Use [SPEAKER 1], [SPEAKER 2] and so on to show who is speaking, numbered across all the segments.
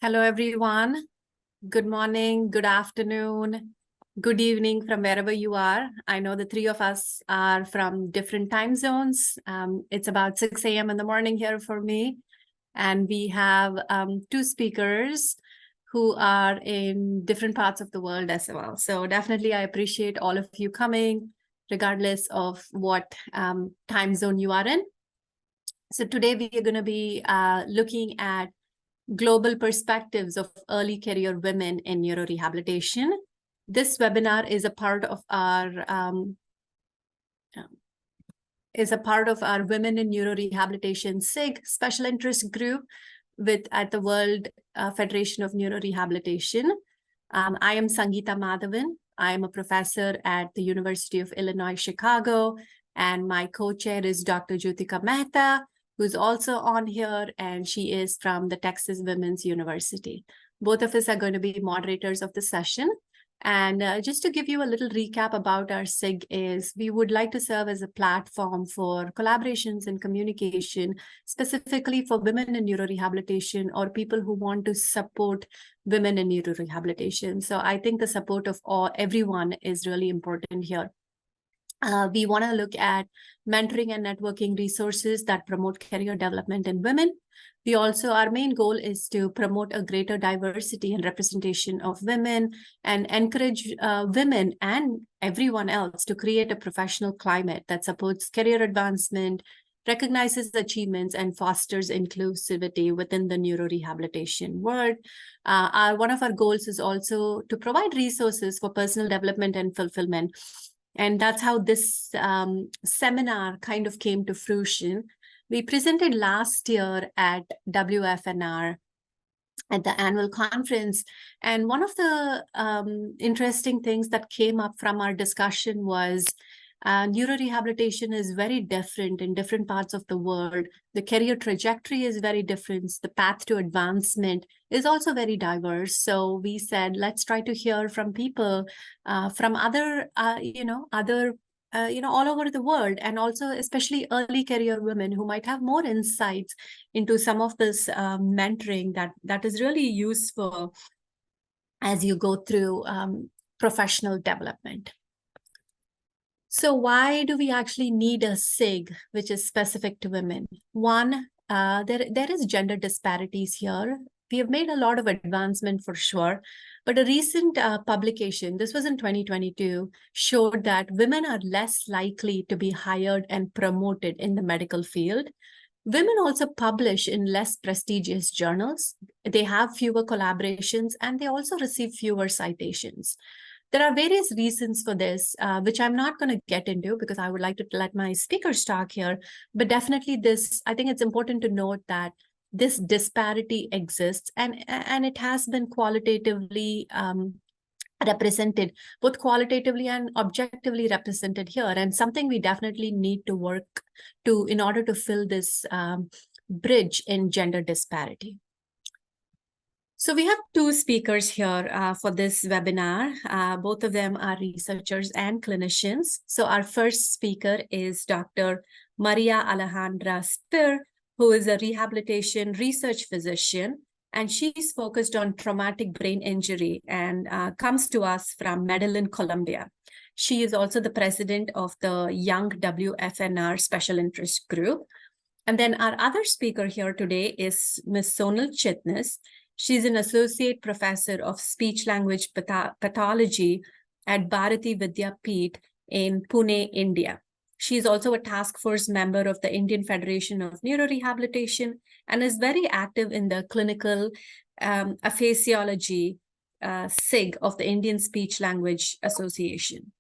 [SPEAKER 1] Hello, everyone. Good morning, good afternoon, good evening from wherever you are. I know the three of us are from different time zones. It's about 6 a.m. in the morning here for me. And we have two speakers who are in different parts of the world as well. So definitely I appreciate all of you coming, regardless of what time zone you are in. So today we are going to be looking at global perspectives of early career women in neurorehabilitation. This webinar is a part of our Women in Neurorehabilitation SIG special interest group at the World Federation of Neurorehabilitation. I am Sangeeta Madhavan. I am a professor at the University of Illinois, Chicago, and my co-chair is Dr. Jyotika Mehta, who's also on here, and she is from the Texas Women's University. Both of us are going to be moderators of the session. And just to give you a little recap about our SIG is we would like to serve as a platform for collaborations and communication, specifically for women in neurorehabilitation or people who want to support women in neurorehabilitation. So I think the support of everyone is really important here. We want to look at mentoring and networking resources that promote career development in women. Our main goal is to promote a greater diversity and representation of women and encourage women and everyone else to create a professional climate that supports career advancement, recognizes achievements, and fosters inclusivity within the neurorehabilitation world. One of our goals is also to provide resources for personal development and fulfillment. And that's how this seminar kind of came to fruition. We presented last year at WFNR at the annual conference. And one of the interesting things that came up from our discussion was neurorehabilitation is very different in different parts of the world. The career trajectory is very different. The path to advancement is also very diverse. So we said, let's try to hear from people from other all over the world, and also especially early career women who might have more insights into some of this mentoring that is really useful as you go through professional development. So why do we actually need a SIG, which is specific to women? One, there is gender disparities here. We have made a lot of advancement for sure, but a recent publication, this was in 2022, showed that women are less likely to be hired and promoted in the medical field. Women also publish in less prestigious journals. They have fewer collaborations, and they also receive fewer citations. There are various reasons for this, which I'm not going to get into because I would like to let my speakers talk here. But definitely I think it's important to note that this disparity exists, and it has been qualitatively represented, both qualitatively and objectively represented here, and something we definitely need to work to in order to fill this bridge in gender disparity. So we have two speakers here for this webinar. Both of them are researchers and clinicians. So our first speaker is Dr. Maria Alejandra Spear, who is a rehabilitation research physician, and she's focused on traumatic brain injury and comes to us from Medellin, Colombia. She is also the president of the Young WFNR Special Interest Group. And then our other speaker here today is Ms. Sonal Chitnis. She's an associate professor of speech-language pathology at Bharati Vidyapeeth in Pune, India. She is also a task force member of the Indian Federation of Neurorehabilitation and is very active in the clinical aphasiology SIG of the Indian Speech-Language Association.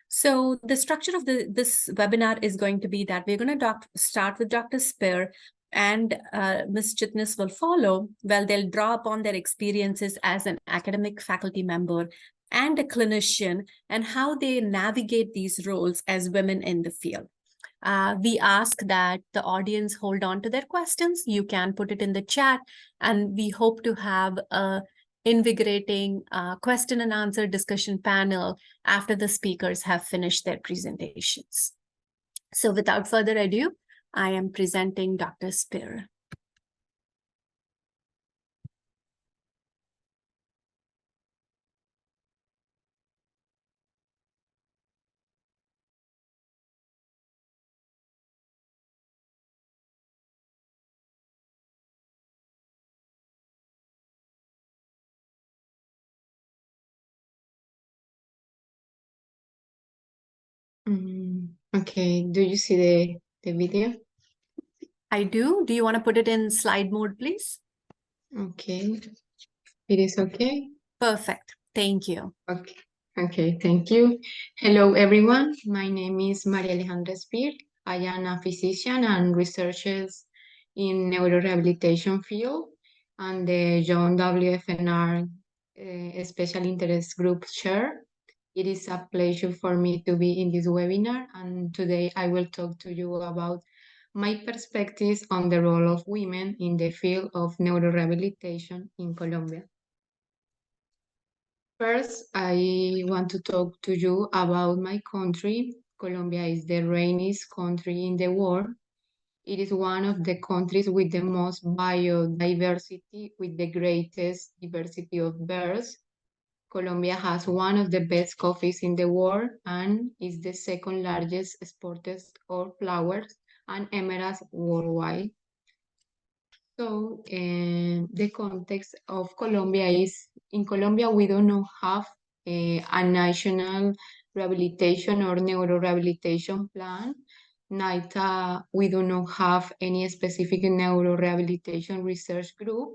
[SPEAKER 1] So the structure of this webinar is going to be that we're going to start with Dr. Spear, and Ms. Chitnis will follow. Well, they'll draw upon their experiences as an academic faculty member and a clinician and how they navigate these roles as women in the field. We ask that the audience hold on to their questions. You can put it in the chat, and we hope to have a invigorating question and answer discussion panel after the speakers have finished their presentations. So without further ado, I am presenting Dr. Spear.
[SPEAKER 2] Okay, do you see the video?
[SPEAKER 1] I do. Do you want to put it in slide mode, please?
[SPEAKER 2] Okay, it is okay.
[SPEAKER 1] Perfect. Thank you.
[SPEAKER 2] Okay, okay, thank you. Hello, everyone. My name is Maria Alejandra Spear. I am a physician and researcher in neurorehabilitation field and the John WFNR Special Interest Group Chair. It is a pleasure for me to be in this webinar, and today I will talk to you about my perspectives on the role of women in the field of neurorehabilitation in Colombia. First, I want to talk to you about my country. Colombia is the rainiest country in the world. It is one of the countries with the most biodiversity, with the greatest diversity of birds. Colombia has one of the best coffees in the world and is the second largest exporter of flowers and emeralds worldwide. So, the context of Colombia is, in Colombia, we do not have a national rehabilitation or neurorehabilitation plan. Neither we do not have any specific neurorehabilitation research group.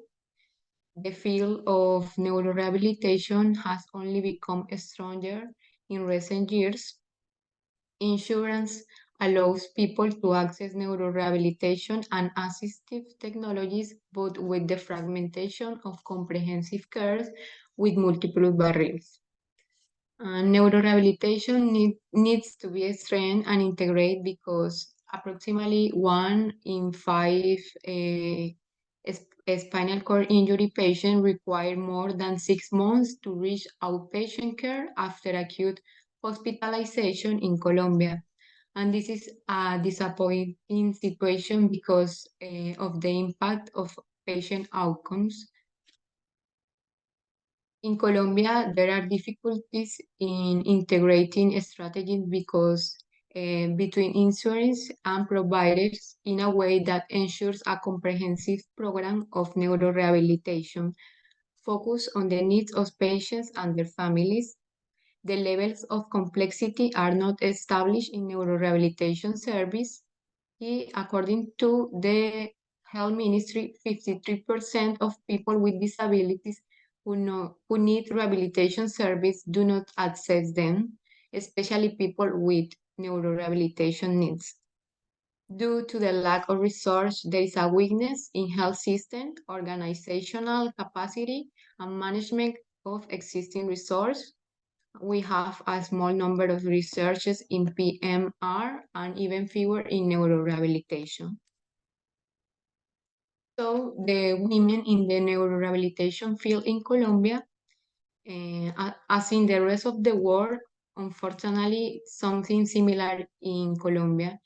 [SPEAKER 2] The field of neurorehabilitation has only become stronger in recent years. Insurance allows people to access neurorehabilitation and assistive technologies, but with the fragmentation of comprehensive care with multiple barriers. Neurorehabilitation needs to be strengthened and integrated because approximately 1 in 5 spinal cord injury patients require more than 6 months to reach outpatient care after acute hospitalization in Colombia. And this is a disappointing situation because of the impact of patient outcomes. In Colombia, there are difficulties in integrating strategies because between insurance and providers in a way that ensures a comprehensive program of neurorehabilitation focused on the needs of patients and their families. The levels of complexity are not established in neurorehabilitation service. According to the Health Ministry, 53% of people with disabilities who need rehabilitation service do not access them, especially people with neurorehabilitation needs. Due to the lack of resource, there is a weakness in health system, organizational capacity, and management of existing resources. We have a small number of researchers in PMR and even fewer in neurorehabilitation. So the women in the neurorehabilitation field in Colombia, as in the rest of the world, unfortunately, something similar in Colombia.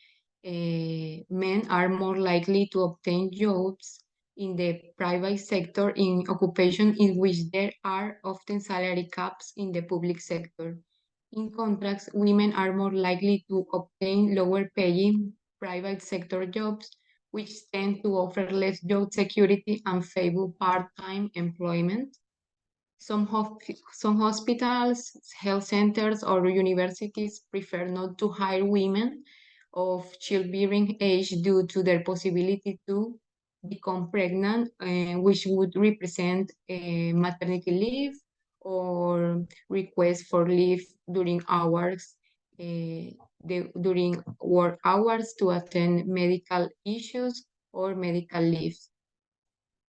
[SPEAKER 2] Men are more likely to obtain jobs in the private sector in occupation in which there are often salary caps in the public sector. In contrast, women are more likely to obtain lower paying private sector jobs, which tend to offer less job security and favor part-time employment. Some hospitals, health centers, or universities prefer not to hire women of childbearing age due to their possibility to become pregnant, which would represent maternity leave or request for leave during hours, during work hours to attend medical issues or medical leaves.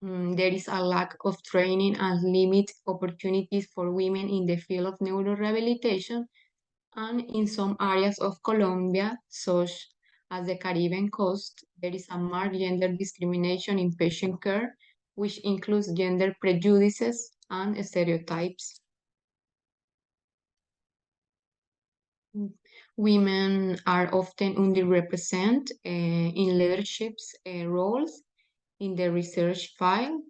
[SPEAKER 2] There is a lack of training and limited opportunities for women in the field of neurorehabilitation, and in some areas of Colombia, such as the Caribbean coast, there is a marked gender discrimination in patient care, which includes gender prejudices and stereotypes. Women are often underrepresented in leadership roles in the research field.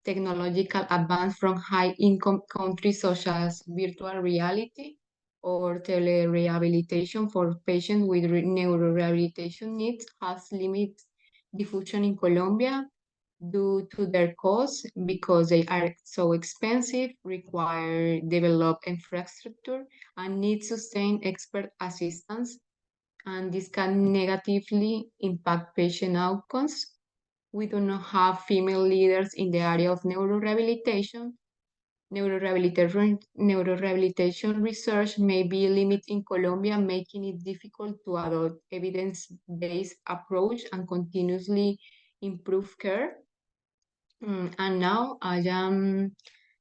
[SPEAKER 2] Technological advance from high-income countries such as virtual reality or telerehabilitation for patients with neurorehabilitation needs has limited diffusion in Colombia due to their costs because they are so expensive, require developed infrastructure, and need sustained expert assistance. and this can negatively impact patient outcomes. We do not have female leaders in the area of neurorehabilitation. Neurorehabilitation research may be limited in Colombia, making it difficult to adopt evidence-based approach and continuously improve care. And now I am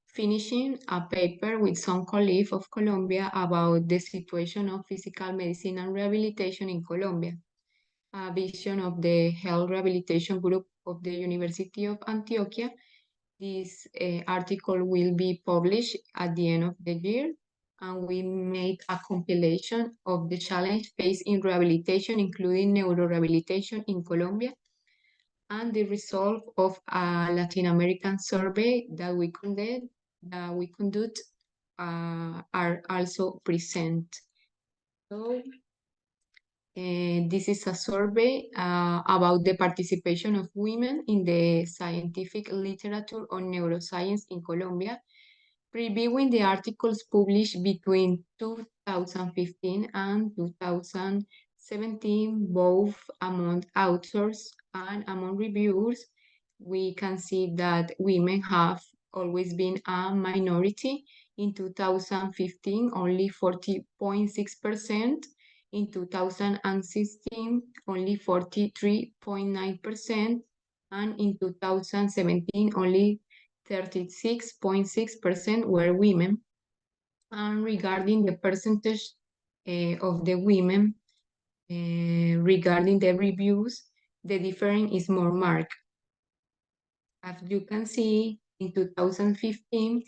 [SPEAKER 2] finishing a paper with some colleagues of Colombia about the situation of physical medicine and rehabilitation in Colombia, a vision of the Health Rehabilitation Group of the University of Antioquia. This article will be published at the end of the year, and we made a compilation of the challenge faced in rehabilitation, including neurorehabilitation in Colombia, and the result of a Latin American survey that we conduct are also present. So this is a survey about the participation of women in the scientific literature on neuroscience in Colombia, reviewing the articles published between 2015 and 2017, both among authors and among reviewers. We can see that women have always been a minority. In 2015, only 40.6%. In 2016, only 43.9%. And in 2017, only 36.6% were women. And regarding the percentage of the women regarding the reviews, the difference is more marked. As you can see, in 2015,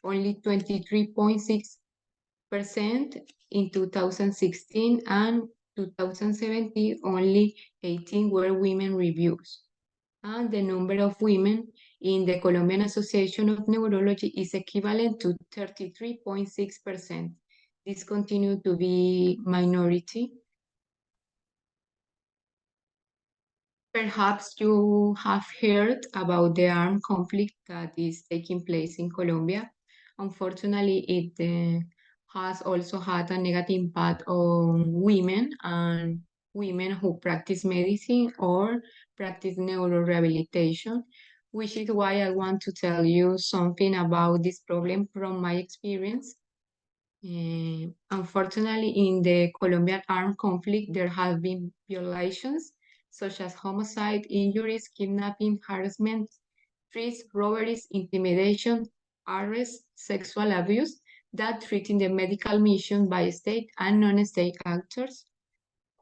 [SPEAKER 2] only 23.6%, in 2016 and 2017, only 18 were women reviews. And the number of women in the Colombian Association of Neurology is equivalent to 33.6%. This continues to be minority. Perhaps you have heard about the armed conflict that is taking place in Colombia. Unfortunately, it has also had a negative impact on women and women who practice medicine or practice neurorehabilitation, which is why I want to tell you something about this problem from my experience. Unfortunately, in the Colombian armed conflict, there have been violations such as homicide, injuries, kidnapping, harassment, threats, robberies, intimidation, arrest, sexual abuse that threaten the medical mission by state and non-state actors.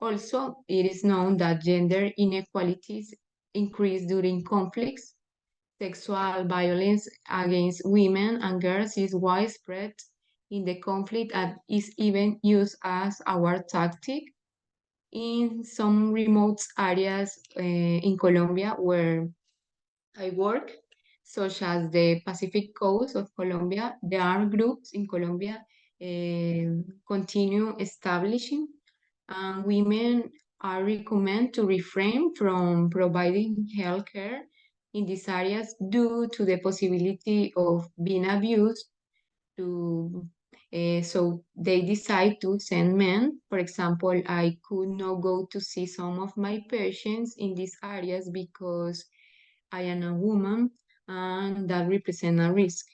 [SPEAKER 2] Also, it is known that gender inequalities increase during conflicts. Sexual violence against women and girls is widespread in the conflict and is even used as a war tactic. In some remote areas in Colombia where I work, such as the Pacific coast of Colombia, the armed groups in Colombia continue establishing, and women are recommended to refrain from providing healthcare in these areas due to the possibility of being abused to so they decide to send men. For example, I could not go to see some of my patients in these areas because I am a woman and that represents a risk.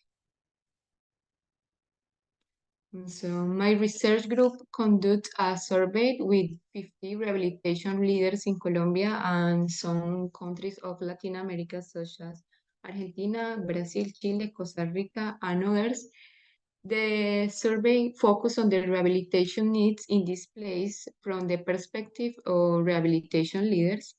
[SPEAKER 2] So my research group conducted a survey with 50 rehabilitation leaders in Colombia and some countries of Latin America such as Argentina, Brazil, Chile, Costa Rica, and others. The survey focused on the rehabilitation needs in this place from the perspective of rehabilitation leaders.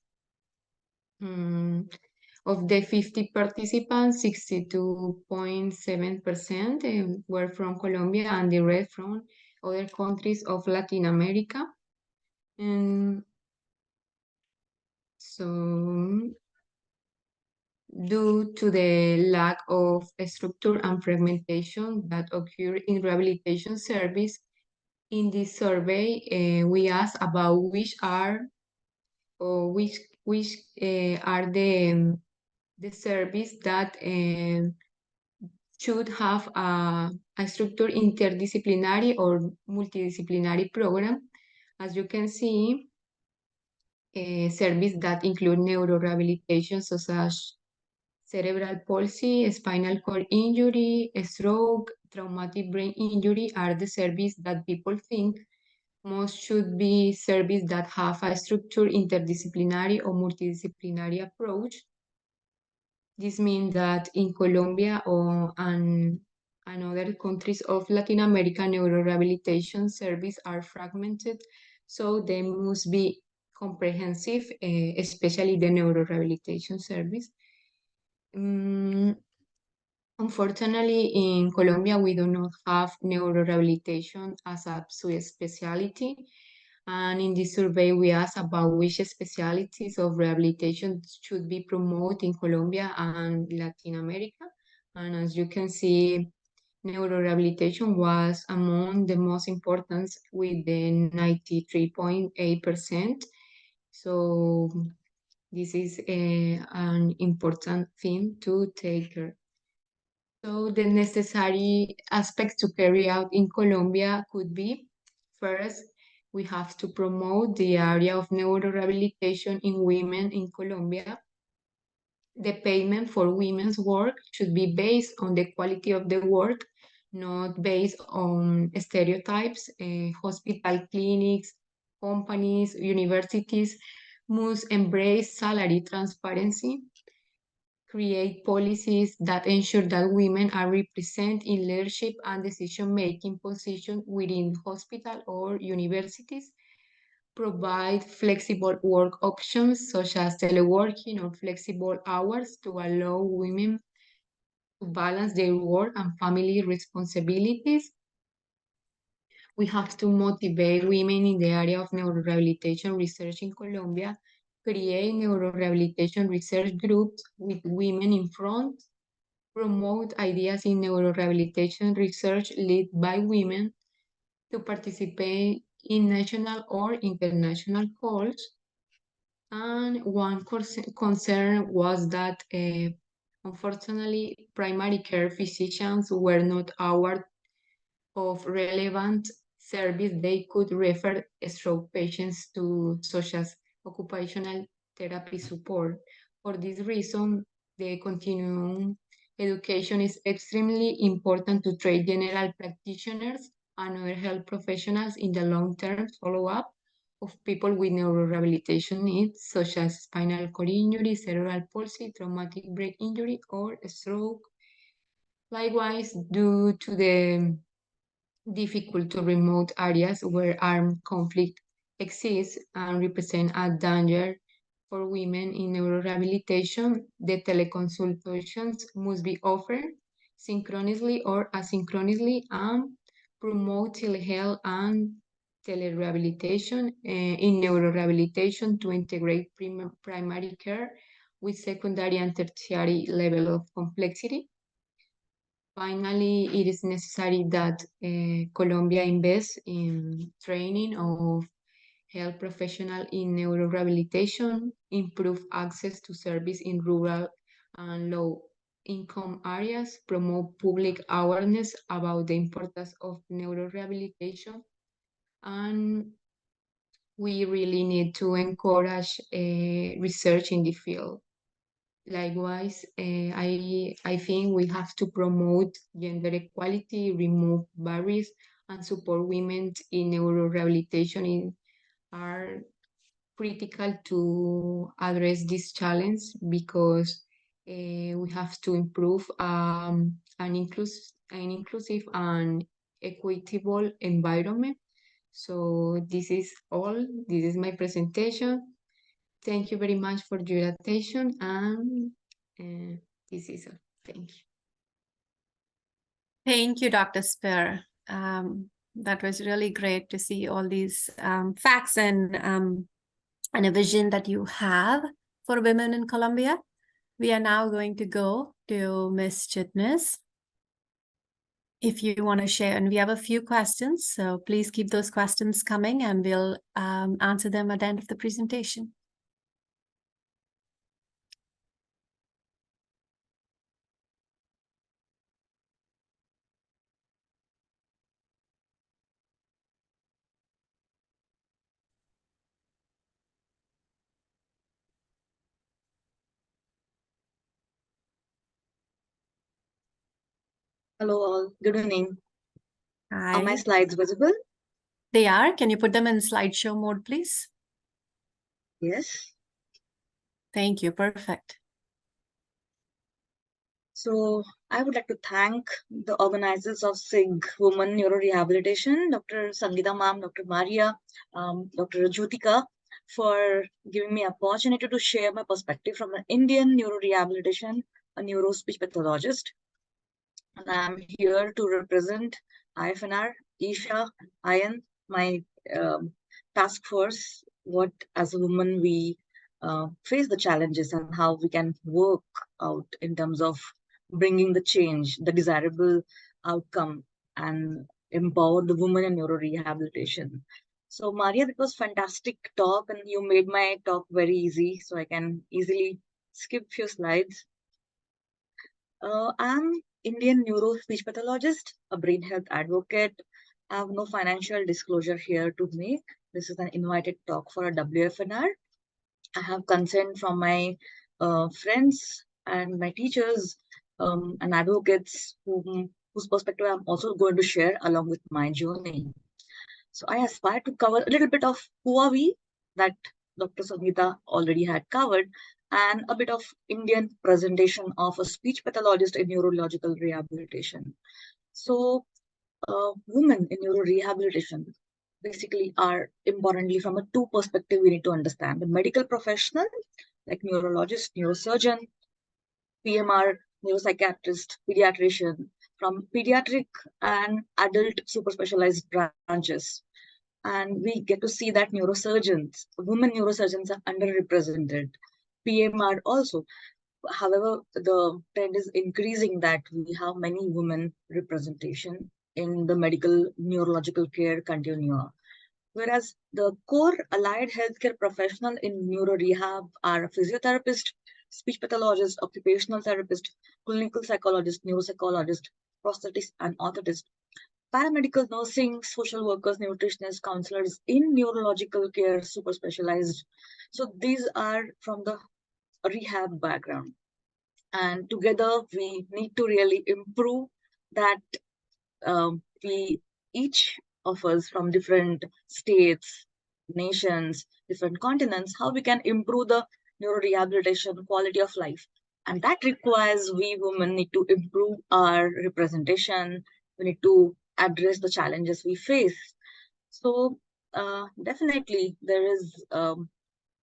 [SPEAKER 2] Of the 50 participants, 62.7% were from Colombia and the rest from other countries of Latin America. And so due to the lack of structure and fragmentation that occur in rehabilitation service, in this survey, we asked about which are the service that should have a structured interdisciplinary or multidisciplinary program. As you can see, services that include neurorehabilitation, such as cerebral palsy, spinal cord injury, stroke, traumatic brain injury, are the services that people think most should be services that have a structured interdisciplinary or multidisciplinary approach. This means that in Colombia and other countries of Latin America, neurorehabilitation services are fragmented, so they must be comprehensive, especially the neurorehabilitation service. Unfortunately, in Colombia, we do not have neurorehabilitation as a subspecialty. And in this survey, we asked about which specialties of rehabilitation should be promoted in Colombia and Latin America. And as you can see, neurorehabilitation was among the most important with the 93.8%. So this is an important thing to take care. So the necessary aspects to carry out in Colombia could be, first, we have to promote the area of neurorehabilitation in women in Colombia. The payment for women's work should be based on the quality of the work, not based on stereotypes. Hospital clinics, companies, universities must embrace salary transparency, create policies that ensure that women are represented in leadership and decision-making positions within hospital or universities, provide flexible work options such as teleworking or flexible hours to allow women to balance their work and family responsibilities. We have to motivate women in the area of neurorehabilitation research in Colombia, create neurorehabilitation research groups with women in front, promote ideas in neurorehabilitation research led by women, to participate in national or international calls. And one concern was that, unfortunately, primary care physicians were not aware of relevant service they could refer stroke patients to, such as occupational therapy support. For this reason, the continuum education is extremely important to train general practitioners and other health professionals in the long-term follow-up of people with neurorehabilitation needs, such as spinal cord injury, cerebral palsy, traumatic brain injury, or stroke. Likewise, due to the difficult to remote areas where armed conflict exists and represent a danger for women in neurorehabilitation, the teleconsultations must be offered synchronously or asynchronously and promote telehealth and telerehabilitation in neurorehabilitation to integrate primary care with secondary and tertiary level of complexity. Finally, it is necessary that Colombia invest in training of health professionals in neurorehabilitation, improve access to service in rural and low-income areas, promote public awareness about the importance of neurorehabilitation, and we really need to encourage research in the field. Likewise, I think we have to promote gender equality, remove barriers, and support women in neurorehabilitation are critical to address this challenge because we have to improve an inclusive and equitable environment. So this is all. This is my presentation. Thank you very much for your attention, and this is all. Thank you.
[SPEAKER 1] Thank you, Dr. Spear. That was really great to see all these facts and a vision that you have for women in Colombia. We are now going to go to Ms. Chitnis. If you want to share, and we have a few questions, so please keep those questions coming and we'll answer them at the end of the presentation.
[SPEAKER 3] Hello all, good evening. Are my
[SPEAKER 1] Hi.
[SPEAKER 3] slides visible?
[SPEAKER 1] They are. Can you put them in slideshow mode, please?
[SPEAKER 3] Yes.
[SPEAKER 1] Thank you. Perfect.
[SPEAKER 3] So I would like to thank the organizers of SIG Women Neurorehabilitation, Dr. Sangeeta Ma'am, Dr. Maria, Dr. Jyotika, for giving me opportunity to share my perspective from an Indian neurorehabilitation, a neuro-speech pathologist. And I'm here to represent IFNR, Isha, Ayan, my task force, what as a woman we face the challenges and how we can work out in terms of bringing the change, the desirable outcome, and empower the woman in neuro rehabilitation. So Maria, that was fantastic talk, and you made my talk very easy, so I can easily skip few slides. I'm Indian neuro speech pathologist, a brain health advocate. I have no financial disclosure here to make. This is an invited talk for a WFNR. I have consent from my friends and my teachers and advocates whose perspective I'm also going to share along with my journey. So I aspire to cover a little bit of who are we that Dr. Sangeeta already had covered, and a bit of Indian presentation of a speech pathologist in neurological rehabilitation. So women in neurorehabilitation basically are importantly from a two perspective we need to understand. The medical professional, like neurologist, neurosurgeon, PMR, neuropsychiatrist, pediatrician, from pediatric and adult super specialized branches. And we get to see that neurosurgeons, women neurosurgeons are underrepresented. PMR also. However, the trend is increasing that we have many women representation in the medical neurological care continuum. Whereas the core allied healthcare professional in neuro rehab are physiotherapist, speech pathologist, occupational therapist, clinical psychologist, neuropsychologist, prosthetist, and orthotist, paramedical nursing, social workers, nutritionists, counselors in neurological care, super specialized. So these are from the rehab background. And together we need to really improve that we each of us from different states, nations, different continents, how we can improve the neurorehabilitation quality of life. And that requires we women need to improve our representation. We need to address the challenges we face. So definitely there is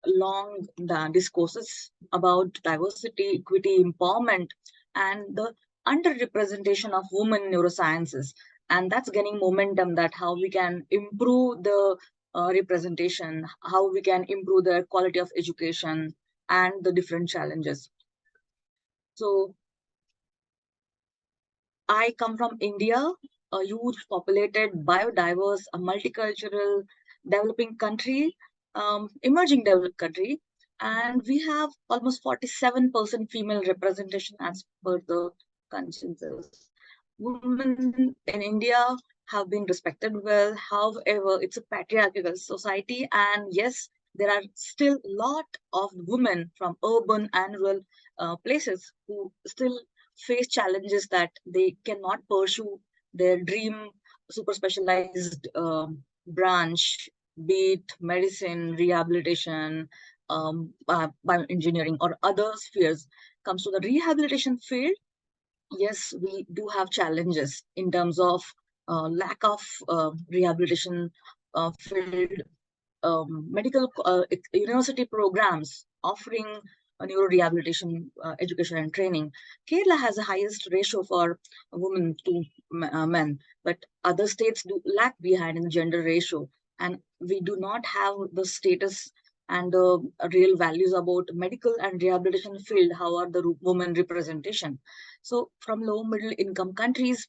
[SPEAKER 3] long discourses about diversity, equity, empowerment, and the underrepresentation of women in neurosciences. And that's gaining momentum that how we can improve the representation, how we can improve the quality of education and the different challenges. So I come from India, a huge populated, biodiverse, a multicultural, developing country, emerging developed country, and we have almost 47% female representation as per the consensus. Women in India have been respected well. However, it's a patriarchal society, and yes, there are still a lot of women from urban and rural places who still face challenges that they cannot pursue their dream super specialized branch, be it medicine, rehabilitation, bioengineering, or other spheres. Comes to the rehabilitation field, yes, we do have challenges in terms of lack of rehabilitation field, medical university programs offering neurorehabilitation education and training. Kerala has the highest ratio for women to men, but other states do lag behind in the gender ratio, and we do not have the status and the real values about medical and rehabilitation field. How are the women representation? So from low middle income countries,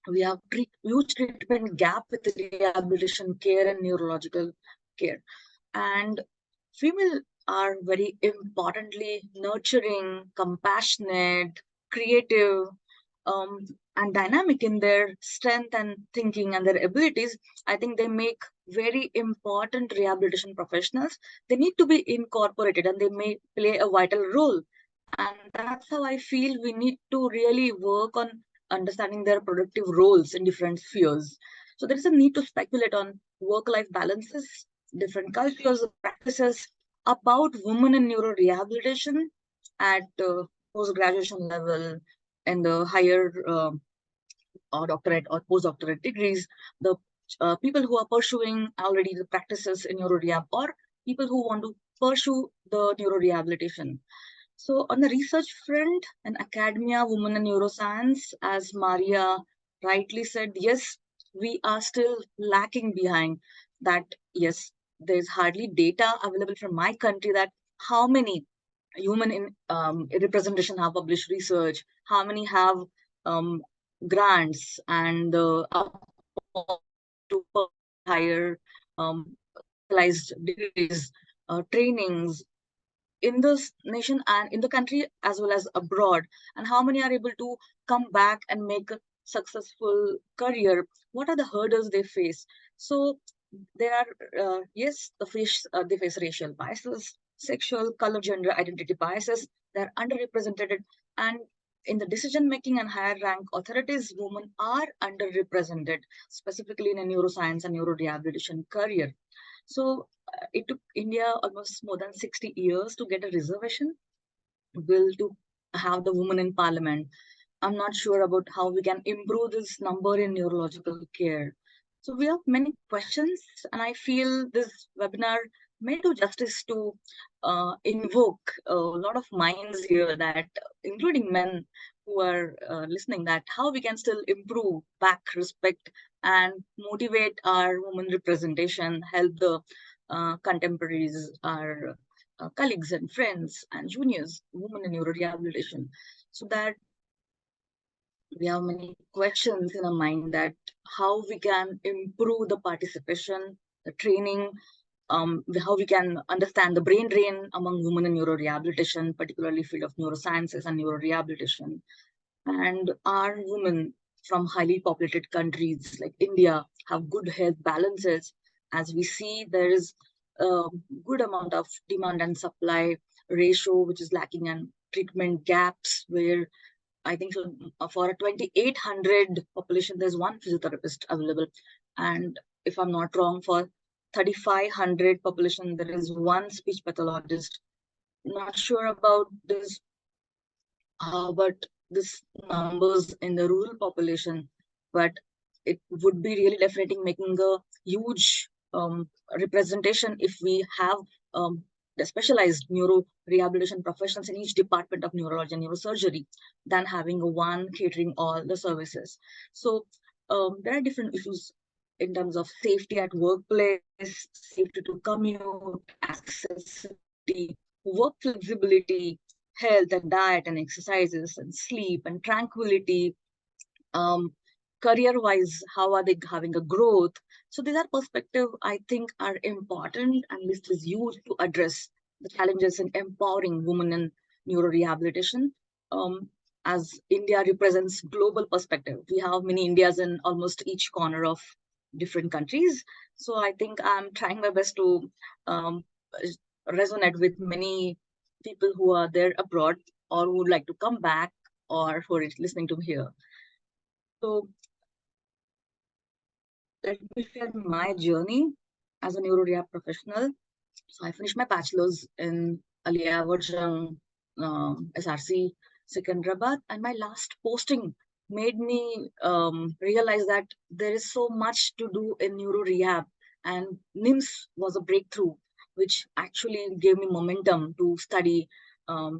[SPEAKER 3] we have huge treatment gap with rehabilitation care and neurological care. And female are very importantly nurturing, compassionate, creative, and dynamic in their strength and thinking and their abilities. I think they make very important rehabilitation professionals. They need to be incorporated and they may play a vital role. And that's how I feel we need to really work on understanding their productive roles in different spheres. So there is a need to speculate on work-life balances, different cultures, practices about women in neurorehabilitation at post-graduation level and the higher or doctorate or postdoctorate degrees, the people who are pursuing already the practices in neurorehab, or people who want to pursue the neurorehabilitation. So on the research front and academia, women in neuroscience, as Maria rightly said, yes, we are still lacking behind that. Yes, there's hardly data available from my country that how many human in representation have published research, how many have um, grants and to higher specialized degrees, trainings in this nation and in the country as well as abroad, and how many are able to come back and make a successful career. What are the hurdles they face? So there are yes, they face racial biases, sexual, color, gender identity biases. They're underrepresented, and in the decision making and higher rank authorities, women are underrepresented, specifically in a neuroscience and neurorehabilitation career. So it took India almost more than 60 years to get a reservation bill to have the women in parliament. I'm not sure about how we can improve this number in neurological care. So we have many questions, and I feel this webinar may do justice to invoke a lot of minds here, that including men who are listening, that how we can still improve back respect and motivate our women representation, help the contemporaries, our colleagues and friends and juniors, women in neurorehabilitation, so that we have many questions in our mind, that how we can improve the participation, the training, how we can understand the brain drain among women in neurorehabilitation, particularly field of neurosciences and neurorehabilitation. And our women from highly populated countries like India have good health balances. As we see, there is a good amount of demand and supply ratio, which is lacking, and treatment gaps where I think so, for a 2,800 population, there's one physiotherapist available. And if I'm not wrong, for 3,500 population, there is one speech pathologist. Not sure about this, but this numbers in the rural population, but it would be really definitely making a huge representation if we have the specialized neuro rehabilitation professionals in each department of neurology and neurosurgery than having a one catering all the services. So there are different issues in terms of safety at workplace, safety to commute, accessibility, work flexibility, health and diet and exercises and sleep and tranquility, career-wise, how are they having a growth? So these are perspectives I think are important, and this is used to address the challenges in empowering women in neurorehabilitation. As India represents global perspective, we have many Indias in almost each corner of different countries. So I think I'm trying my best to resonate with many people who are there abroad or who would like to come back or who are listening to me here. So let me share my journey as a neurorehab professional. So I finished my bachelor's in Aliya Varjang SRC Secunderabad, and my last posting made me realize that there is so much to do in neurorehab, and NIMS was a breakthrough, which actually gave me momentum to study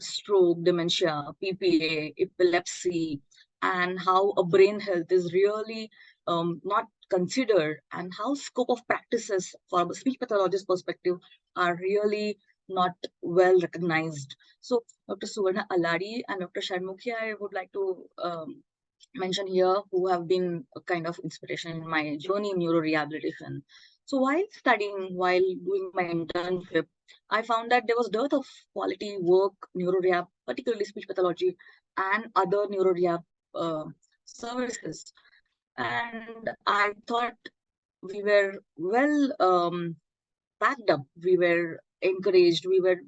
[SPEAKER 3] stroke, dementia, PPA, epilepsy, and how a brain health is really not considered, and how scope of practices from a speech pathologist perspective are really not well recognized. So Dr. Suvarna Alari and Dr. Sharmukhi, I would like to mention here, who have been a kind of inspiration in my journey in neurorehabilitation. So while studying, while doing my internship, I found that there was dearth of quality work, neurorehab, particularly speech pathology, and other neurorehab services. And I thought we were well backed up, we were encouraged, we were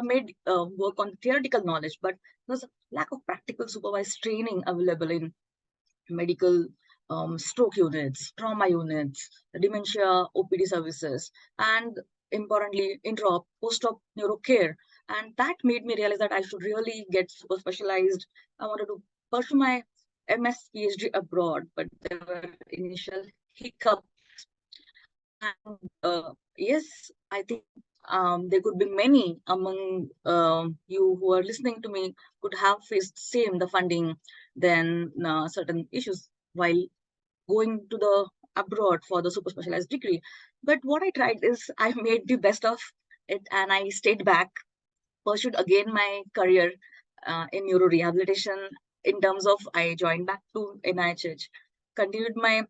[SPEAKER 3] made work on theoretical knowledge, but there was lack of practical supervised training available in medical stroke units, trauma units, dementia OPD services, and importantly, intra post-op neuro care. And that made me realize that I should really get super specialized. I wanted to pursue my MS PhD abroad, but there were initial hiccups. And yes, I think there could be many among you who are listening to me could have faced same the funding, then certain issues while going to the abroad for the super specialized degree. But what I tried is I made the best of it and I stayed back, pursued again my career in neurorehabilitation in terms of I joined back to NIHH, continued my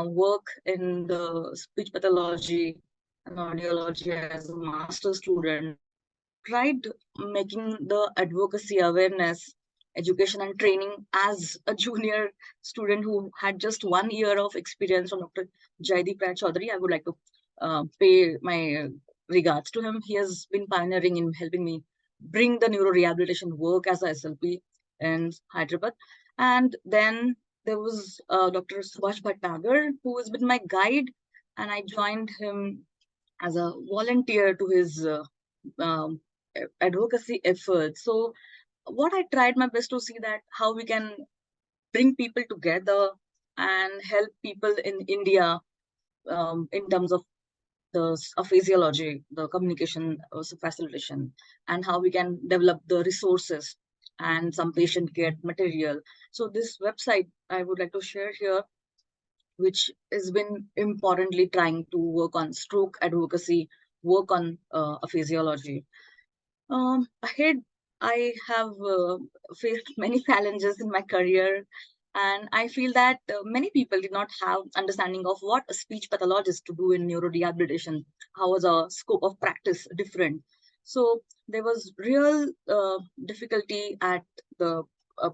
[SPEAKER 3] work in the speech pathology and audiology as a master student, tried making the advocacy awareness, education and training as a junior student who had just 1 year of experience from Dr. Jaideep Rai Chaudhary. I would like to pay my regards to him. He has been pioneering in helping me bring the neurorehabilitation work as a SLP in Hyderabad. And then there was Dr. Subhash Bhattnagar, who has been my guide, and I joined him as a volunteer to his um, advocacy efforts. So what I tried my best to see that how we can bring people together and help people in India in terms of the physiology, the communication facilitation, and how we can develop the resources and some patient care material. So this website I would like to share here, which has been importantly trying to work on stroke advocacy, work on physiology. Ahead, I have faced many challenges in my career, and I feel that many people did not have understanding of what a speech pathologist to do in neurorehabilitation. How was a scope of practice different? So there was real difficulty at the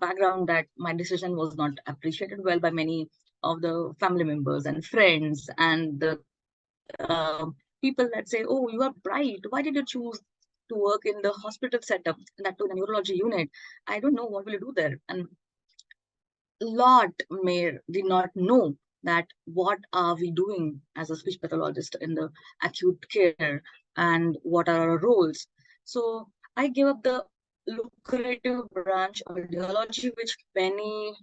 [SPEAKER 3] background that my decision was not appreciated well by many of the family members and friends and the people that say, "Oh, you are bright. Why did you choose to work in the hospital setup, and that to the neurology unit? I don't know what will you do there." And lot may did not know that what are we doing as a speech pathologist in the acute care and what are our roles. So I gave up the lucrative branch of audiology, which many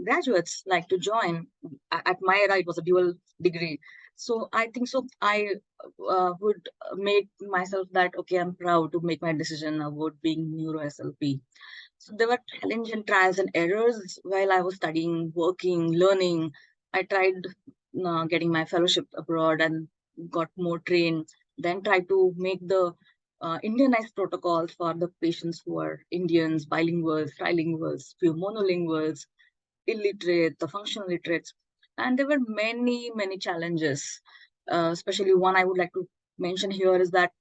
[SPEAKER 3] graduates like to join. At my era, it was a dual degree. So I think so. I would make myself that, okay, I'm proud to make my decision about being neuro SLP. So there were challenges and trials and errors while I was studying, working, learning. I tried getting my fellowship abroad and got more trained. Then tried to make the Indianized protocols for the patients who are Indians, bilinguals, trilinguals, few monolinguals, illiterate, the functional illiterates. And there were many, many challenges. Especially one I would like to mention here is that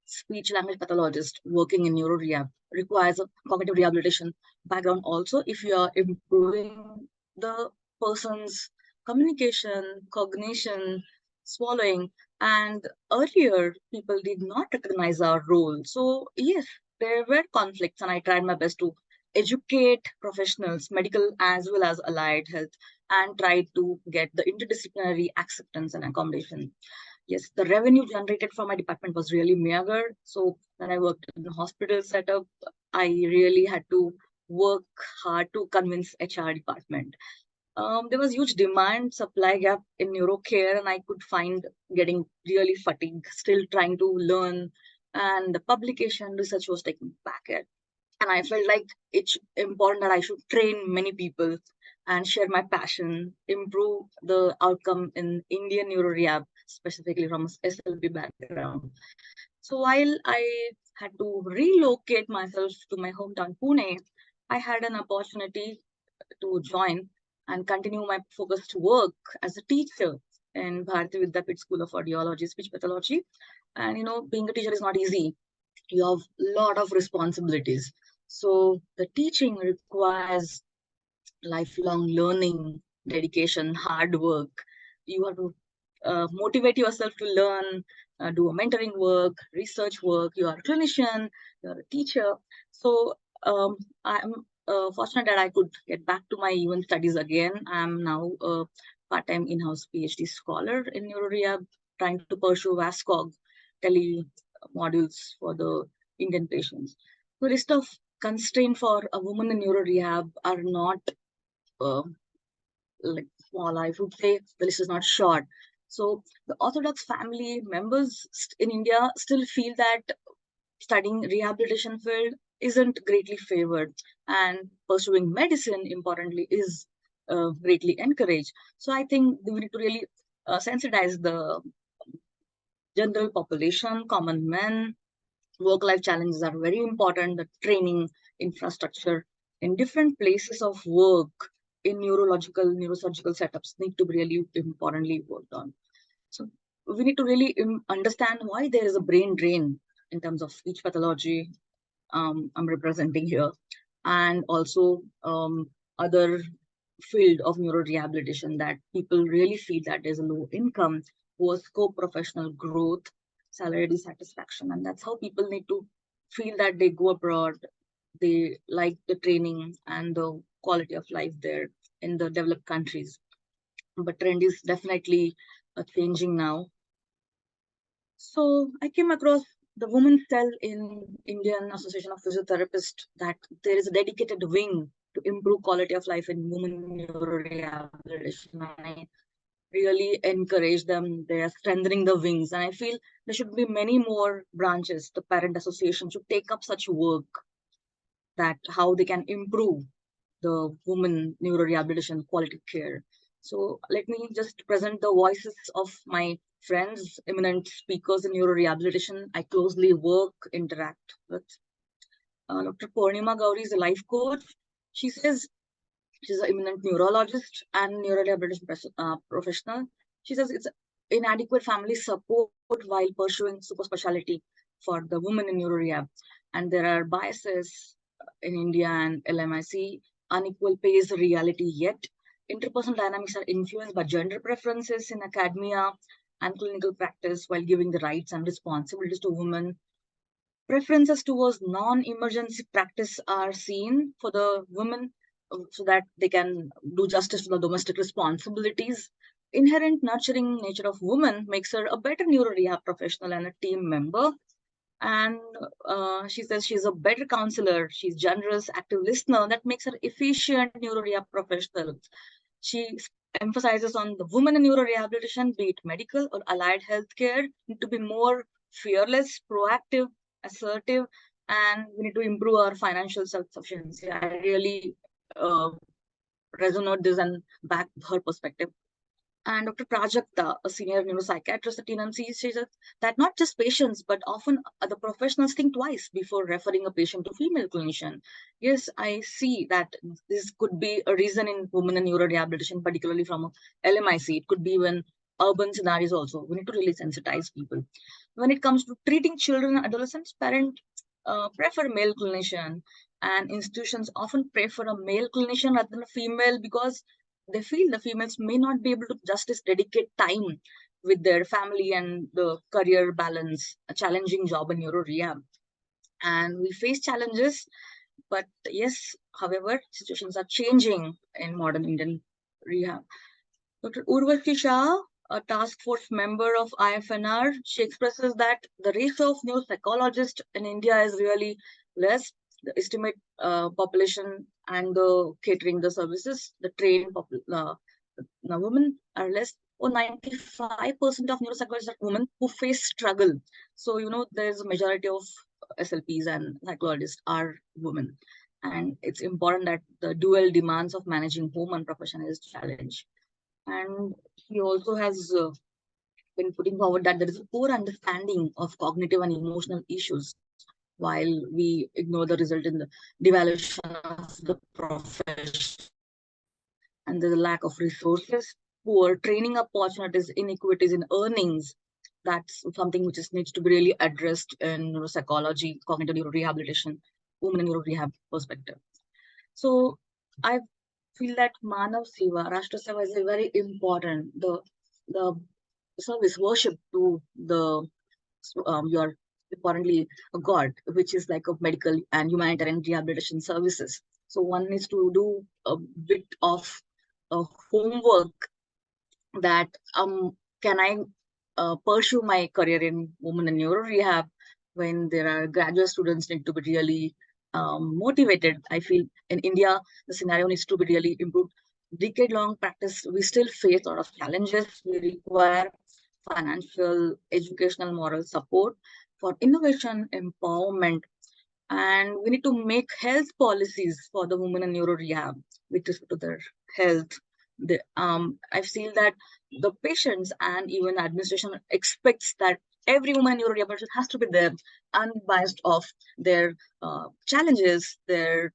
[SPEAKER 3] speech language pathologist working in neuro rehab requires a cognitive rehabilitation background also if you are improving the person's communication, cognition, swallowing. And earlier people did not recognize our role. So yes, there were conflicts and I tried my best to educate professionals, medical as well as allied health, and tried to get the interdisciplinary acceptance and accommodation. Yes, the revenue generated from my department was really meager. So when I worked in the hospital setup, I really had to work hard to convince HR department. There was huge demand supply gap in neurocare, and I could find getting really fatigued, still trying to learn, and the publication research was taking back at. And I felt like it's important that I should train many people and share my passion, improve the outcome in Indian neuro rehab, specifically from SLP background. So while I had to relocate myself to my hometown Pune, I had an opportunity to join and continue my focused work as a teacher in Bharati Vidyapit School of Audiology, Speech Pathology. And being a teacher is not easy. You have a lot of responsibilities. So the teaching requires lifelong learning, dedication, hard work. You have to motivate yourself to learn, do a mentoring work, research work. You are a clinician, you are a teacher. So I'm fortunate that I could get back to my even studies again. I'm now a part-time in-house PhD scholar in neurorehab, trying to pursue VASCOG tele modules for the Indian patients. The list of constraints for a woman in neurorehab are not like small. I would say the list is not short. So the Orthodox family members in India still feel that studying rehabilitation field isn't greatly favored, and pursuing medicine, importantly, is greatly encouraged. So I think we need to really sensitize the general population, common men. Work-life challenges are very important. The training infrastructure in different places of work in neurosurgical setups need to be really importantly worked on. So we need to really understand why there is a brain drain in terms of speech pathology I'm representing here, and also other field of neurorehabilitation that people really feel that there's a low income, poor scope professional growth, salary dissatisfaction, and that's how people need to feel that they go abroad, they like the training and the quality of life there in the developed countries. But trend is definitely changing now. So I came across the women's cell in Indian Association of Physiotherapists that there is a dedicated wing to improve quality of life in women neurorehabilitation. I really encourage them. They are strengthening the wings, and I feel there should be many more branches. The parent association should take up such work, that how they can improve the women neurorehabilitation quality care. So let me just present the voices of my friends, eminent speakers in neurorehabilitation. I closely work, interact with. Dr. Purnima Gauri is a life coach. She says she's an eminent neurologist and neurorehabilitation professional. She says it's inadequate family support while pursuing super specialty for the women in neurorehab. And there are biases in India and LMIC. Unequal pay is a reality yet. Interpersonal dynamics are influenced by gender preferences in academia and clinical practice while giving the rights and responsibilities to women. Preferences towards non-emergency practice are seen for the women so that they can do justice to the domestic responsibilities. Inherent nurturing nature of women makes her a better neurorehab professional and a team member. And she says she's a better counselor. She's generous, active listener. That makes her efficient neurorehab professional. She emphasizes on the women in neurorehabilitation, be it medical or allied healthcare, need to be more fearless, proactive, assertive, and we need to improve our financial self-sufficiency. I really resonate this and back her perspective. And Dr. Prajakta, a senior neuropsychiatrist at TNMC, says that not just patients, but often the professionals think twice before referring a patient to female clinician. Yes, I see that this could be a reason in women and neurorehabilitation, particularly from LMIC. It could be even urban scenarios also. We need to really sensitize people. When it comes to treating children and adolescents, parents prefer male clinician, and institutions often prefer a male clinician rather than a female because they feel the females may not be able to justice dedicate time with their family and the career balance, a challenging job in neuro rehab. And we face challenges, but yes, however, situations are changing in modern Indian rehab. Dr. Urvashi Shah, a task force member of IFNR, she expresses that the ratio of new psychologists in India is really less. The estimate population and the catering the services, the trained women are less. Or 95% of neuropsychologists are women who face struggle. So, there's a majority of SLPs and psychologists are women. And it's important that the dual demands of managing home and profession is a challenge. And he also has been putting forward that there is a poor understanding of cognitive and emotional issues, while we ignore the result in the devaluation of the profession. And there's a lack of resources, poor training opportunities, inequities in earnings. That's something which needs to be really addressed in neuropsychology, cognitive neurorehabilitation, women in neurorehab perspective. So I feel that Manav Seva, Rashtra Seva is a very important, the service worship to the your importantly a god, which is like a medical and humanitarian rehabilitation services. So one needs to do a bit of homework that can I pursue my career in women and neuro rehab when there are graduate students need to be really motivated. I feel in India the scenario needs to be really improved. Decade-long practice, we still face a lot of challenges. We require financial, educational, moral support for innovation, empowerment, and we need to make health policies for the women in neuro rehab with respect to their health. I've seen that the patients and even administration expects that every woman in neuro rehabilitation has to be there, unbiased of their challenges, their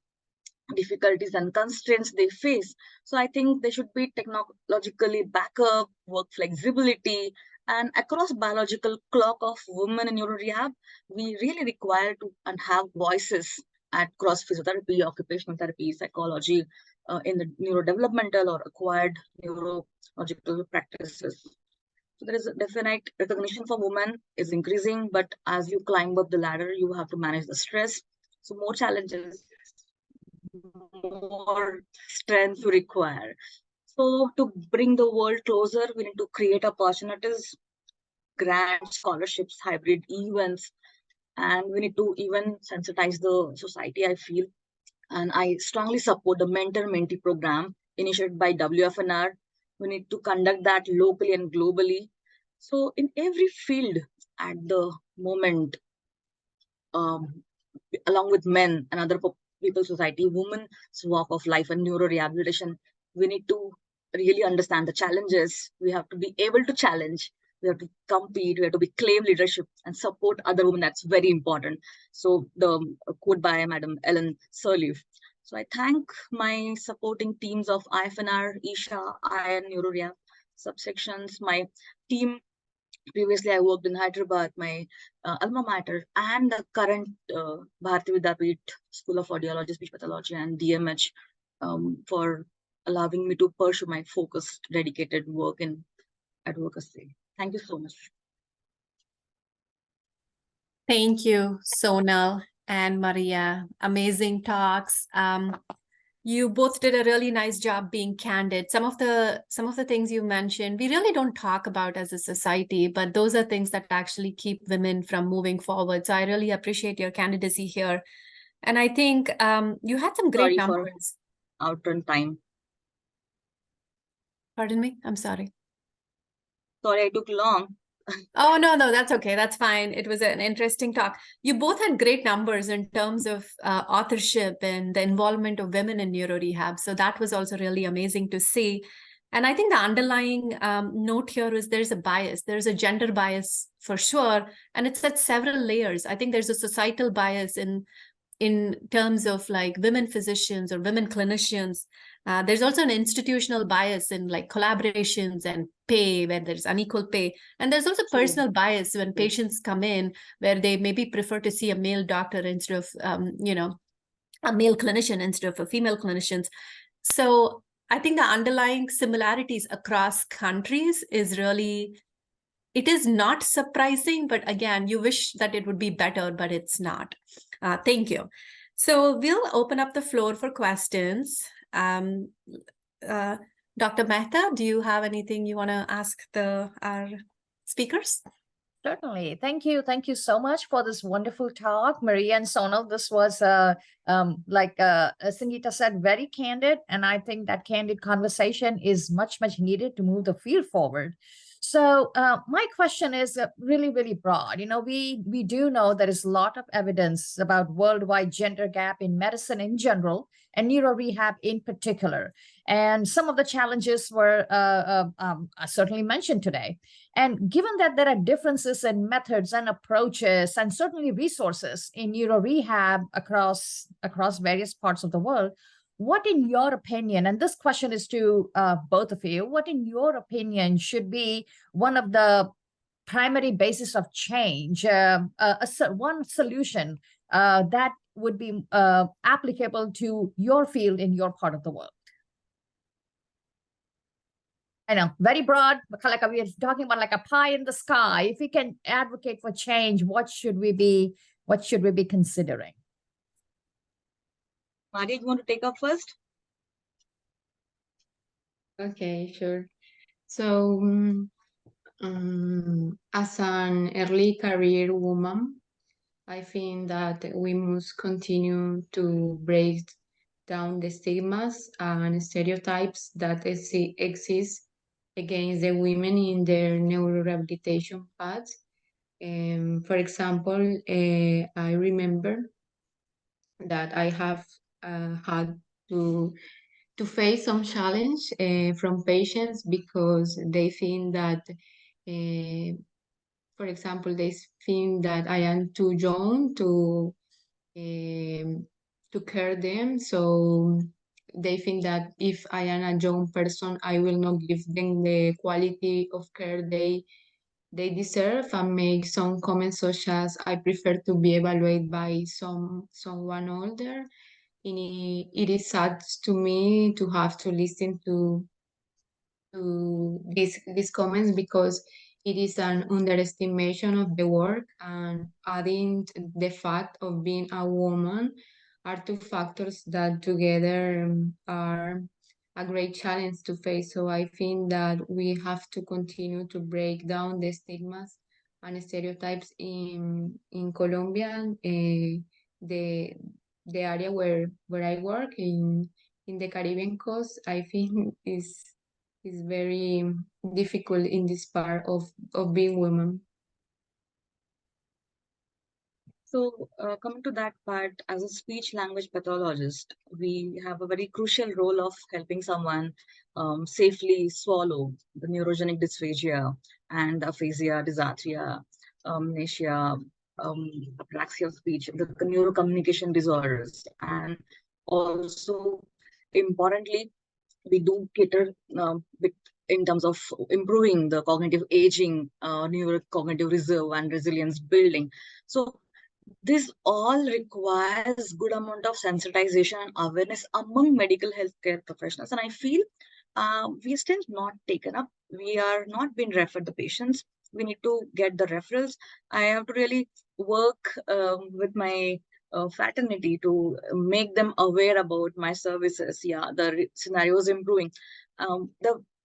[SPEAKER 3] difficulties and constraints they face. So I think they should be technologically backup, work flexibility, and across biological clock of women in neuro rehab, we really require to and have voices at cross physiotherapy, occupational therapy, psychology, in the neurodevelopmental or acquired neurological practices. So there is a definite recognition for women is increasing, but as you climb up the ladder, you have to manage the stress. So more challenges, more strength to require. So to bring the world closer, we need to create opportunities, grants, scholarships, hybrid events, and we need to even sensitize the society, I feel. And I strongly support the mentor-mentee program initiated by WFNR. We need to conduct that locally and globally. So in every field at the moment, along with men and other people society, women's walk of life and neuro rehabilitation, we need to really understand the challenges. We have to be able to challenge. We have to compete. We have to be claim leadership and support other women. That's very important. So the quote by Madam Ellen Sirleaf. So I thank my supporting teams of IFNR, Isha, IN, Neuro Rehab subsections, my team. Previously, I worked in Hyderabad, my alma mater, and the current Bharati Vidyapeeth School of Audiology, Speech Pathology, and DMH for allowing me to pursue my focused, dedicated work in advocacy. Thank you so much.
[SPEAKER 1] Thank you, Sonal and Maria. Amazing talks. You both did a really nice job being candid. Some of the things you mentioned, we really don't talk about as a society, but those are things that actually keep women from moving forward. So I really appreciate your candidacy here. And I think you had some great numbers.
[SPEAKER 3] Outrun time.
[SPEAKER 1] Pardon me? I'm sorry.
[SPEAKER 3] Sorry, I took long.
[SPEAKER 1] Oh, no, that's okay. That's fine. It was an interesting talk. You both had great numbers in terms of authorship and the involvement of women in neuro rehab. So that was also really amazing to see. And I think the underlying note here is there's a bias. There's a gender bias for sure. And it's at several layers. I think there's a societal bias in terms of like women physicians or women clinicians. There's also an institutional bias in like collaborations and pay when there's unequal pay. And there's also personal bias when patients come in where they maybe prefer to see a male doctor instead of, a male clinician instead of a female clinician. So I think the underlying similarities across countries is really, it is not surprising, but again, you wish that it would be better, but it's not. Thank you. So we'll open up the floor for questions. Dr. Mehta, do you have anything you want to ask our speakers?
[SPEAKER 4] Certainly. Thank you. Thank you so much for this wonderful talk, Maria and Sonal. This was, like Sangeeta said, very candid. And I think that candid conversation is much, much needed to move the field forward. So my question is really, really broad. We do know there is a lot of evidence about worldwide gender gap in medicine in general and neuro rehab in particular. And some of the challenges were certainly mentioned today. And given that there are differences in methods and approaches and certainly resources in neuro rehab across various parts of the world, what in your opinion, and this question is to both of you, what in your opinion should be one of the primary basis of change, one solution that would be applicable to your field in your part of the world? I know, very broad, like we are talking about like a pie in the sky. If we can advocate for change, what should we be considering?
[SPEAKER 3] Maria, you want to take up first?
[SPEAKER 2] Okay, sure. So, as an early career woman, I think that we must continue to break down the stigmas and stereotypes that exist against the women in their neurorehabilitation paths. For example, I remember that I have had to face some challenge from patients because they think that, for example, they think that I am too young to care them. So they think that if I am a young person, I will not give them the quality of care they deserve, and make some comments such as I prefer to be evaluated by someone older. And it is sad to me to have to listen to these comments because it is an underestimation of the work, and adding the fact of being a woman are two factors that together are a great challenge to face. So I think that we have to continue to break down the stigmas and stereotypes in Colombia. The the area where I work in the Caribbean coast, I think is very difficult in this part of being women.
[SPEAKER 3] So coming to that part, as a speech language pathologist, we have a very crucial role of helping someone safely swallow the neurogenic dysphagia and aphasia, dysarthria, amnesia, apraxia of speech, the neurocommunication disorders, and also importantly, we do cater in terms of improving the cognitive aging, neurocognitive reserve and resilience building. So this all requires good amount of sensitization and awareness among medical healthcare professionals. And I feel we are still not taken up. We are not being referred the patients. We need to get the referrals. I have to really work with my fraternity to make them aware about my services. Yeah, the scenario is improving.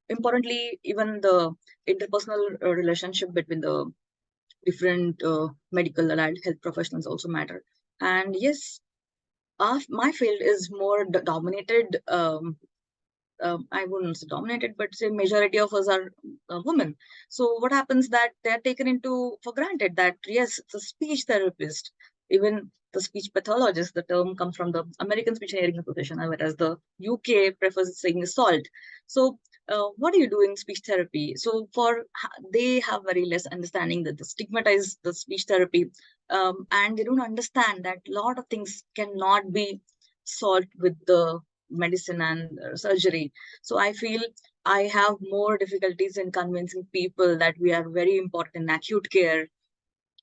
[SPEAKER 3] Importantly, even the interpersonal relationship between the different medical allied health professionals also matter. And yes, my field is more dominated. I wouldn't say dominated, but say majority of us are women. So what happens that they're taken into for granted that yes, it's a speech therapist, even the speech pathologist. The term comes from the American Speech and Hearing Association, whereas the UK prefers saying assault. So what do you do in speech therapy? So they have very less understanding that the stigmatize the speech therapy, and they don't understand that a lot of things cannot be solved with the medicine and surgery. So I feel I have more difficulties in convincing people that we are very important in acute care,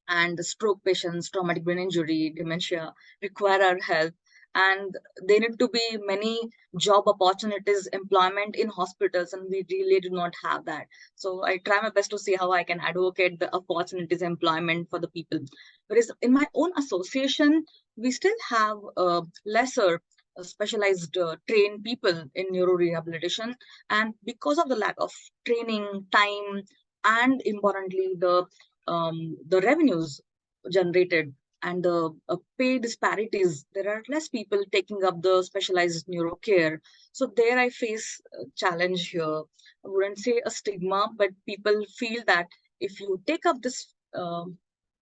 [SPEAKER 3] and the stroke patients, traumatic brain injury, dementia require our help. And there need to be many job opportunities, employment in hospitals, and we really do not have that. So I try my best to see how I can advocate the opportunities, employment for the people. Whereas in my own association, we still have lesser specialized trained people in neurorehabilitation. And because of the lack of training, time, and importantly, the revenues generated and the pay disparities, there are less people taking up the specialized neuro care. So there I face a challenge here. I wouldn't say a stigma, but people feel that if you take up this